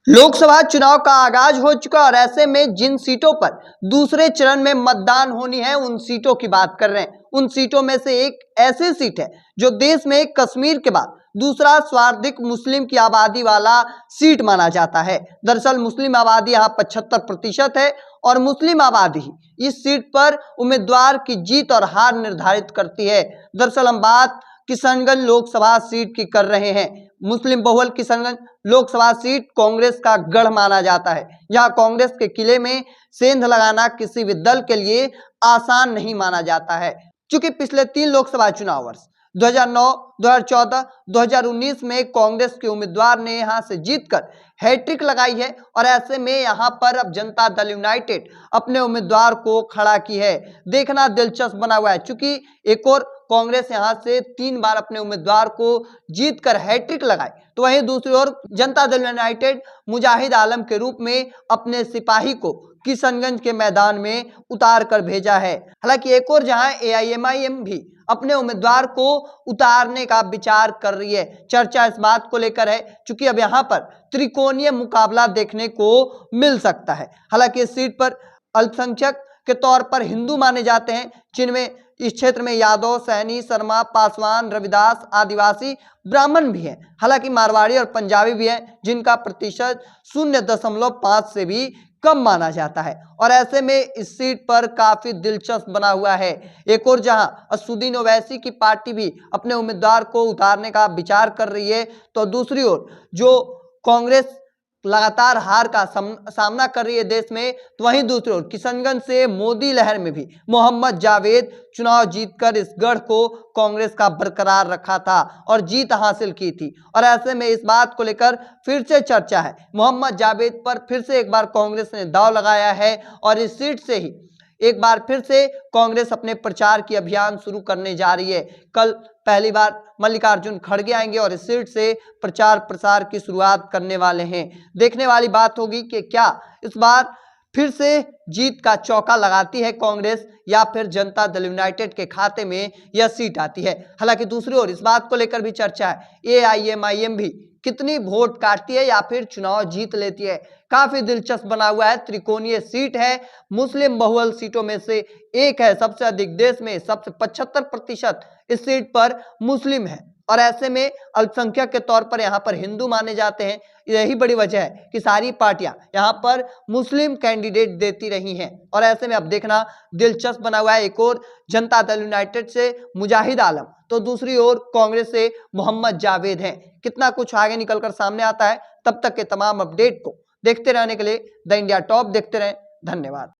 लोकसभा चुनाव का आगाज हो चुका और ऐसे में जिन सीटों पर दूसरे चरण में मतदान होनी है उन सीटों की बात कर रहे हैं। उन सीटों में से एक ऐसी सीट है जो देश में कश्मीर के बाद दूसरा सर्वाधिक मुस्लिम की आबादी वाला सीट माना जाता है। दरअसल मुस्लिम आबादी यहाँ 75% है और मुस्लिम आबादी ही इस सीट पर उम्मीदवार की जीत और हार निर्धारित करती है। दरअसल हम बात किशनगंज लोकसभा सीट की कर रहे हैं। मुस्लिम बहुल किशनगंज लोकसभा सीट कांग्रेस का गढ़ माना जाता है। यहाँ कांग्रेस के किले में सेंध लगाना किसी भी दल के लिए आसान नहीं माना जाता है, क्योंकि पिछले 3 लोकसभा चुनाव वर्ष 2009, 2014, 2019 में कांग्रेस के उम्मीदवार ने यहां से जीतकर हैट्रिक लगाई है और ऐसे में यहां पर अब जनता दल यूनाइटेड अपने उम्मीदवार को खड़ा की है। देखना दिलचस्प बना हुआ है, चूंकि एक और कांग्रेस यहां से 3 बार अपने उम्मीदवार को जीतकर हैट्रिक लगाई, तो वहीं दूसरी ओर जनता दल यूनाइटेड मुजाहिद आलम के रूप में अपने सिपाही को किशनगंज के मैदान में उतार कर भेजा है। हालांकि एक और जहां एआईएमआईएम भी अपने उम्मीदवार को उतारने का विचार कर रही है। चर्चा इस बात को लेकर है क्योंकि अब यहां पर त्रिकोणीय मुकाबला देखने को मिल सकता है। हालांकि इस सीट पर अल्पसंख्यक के तौर पर हिंदू माने जाते हैं, जिनमें इस क्षेत्र में यादव, सैनी, शर्मा, पासवान, रविदास, आदिवासी, ब्राह्मण भी हैं। हालांकि मारवाड़ी और पंजाबी भी हैं, जिनका प्रतिशत 0.5 से भी कम माना जाता है। और ऐसे में इस सीट पर काफी दिलचस्प बना हुआ है। एक और जहां असदुद्दीन ओवैसी की पार्टी भी अपने उम्मीदवार को उतारने का विचार कर रही है, तो दूसरी ओर जो कांग्रेस लगातार हार का सामना कर रही है देश में, तो वहीं दूसरी ओर किशनगंज से मोदी लहर में भी मोहम्मद जावेद चुनाव जीतकर इस गढ़ को कांग्रेस का बरकरार रखा था और जीत हासिल की थी। और ऐसे में इस बात को लेकर फिर से चर्चा है। मोहम्मद जावेद पर फिर से एक बार कांग्रेस ने दांव लगाया है और इस सीट से ही एक बार फिर से कांग्रेस अपने प्रचार की अभियान शुरू करने जा रही है। कल पहली बार मल्लिकार्जुन खड़गे आएंगे और इस सीट से प्रचार प्रसार की शुरुआत करने वाले हैं। देखने वाली बात होगी कि क्या इस बार फिर से जीत का चौका लगाती है कांग्रेस या फिर जनता दल यूनाइटेड के खाते में यह सीट आती है। हालांकि दूसरी ओर इस बात को लेकर भी चर्चा है, एआईएमआईएम भी कितनी वोट काटती है या फिर चुनाव जीत लेती है। काफी दिलचस्प बना हुआ है। त्रिकोणीय सीट है, मुस्लिम बहुल सीटों में से एक है। सबसे अधिक देश में सबसे 75% इस सीट पर मुस्लिम है और ऐसे में अल्पसंख्यक के तौर पर यहाँ पर हिंदू माने जाते हैं। यही बड़ी वजह है कि सारी पार्टियां यहाँ पर मुस्लिम कैंडिडेट देती रही हैं और ऐसे में अब देखना दिलचस्प बना हुआ है। एक और जनता दल यूनाइटेड से मुजाहिद आलम, तो दूसरी ओर कांग्रेस से मोहम्मद जावेद हैं। कितना कुछ आगे निकलकर सामने आता है। तब तक के तमाम अपडेट को देखते रहने के लिए द इंडिया टॉप देखते रहें। धन्यवाद।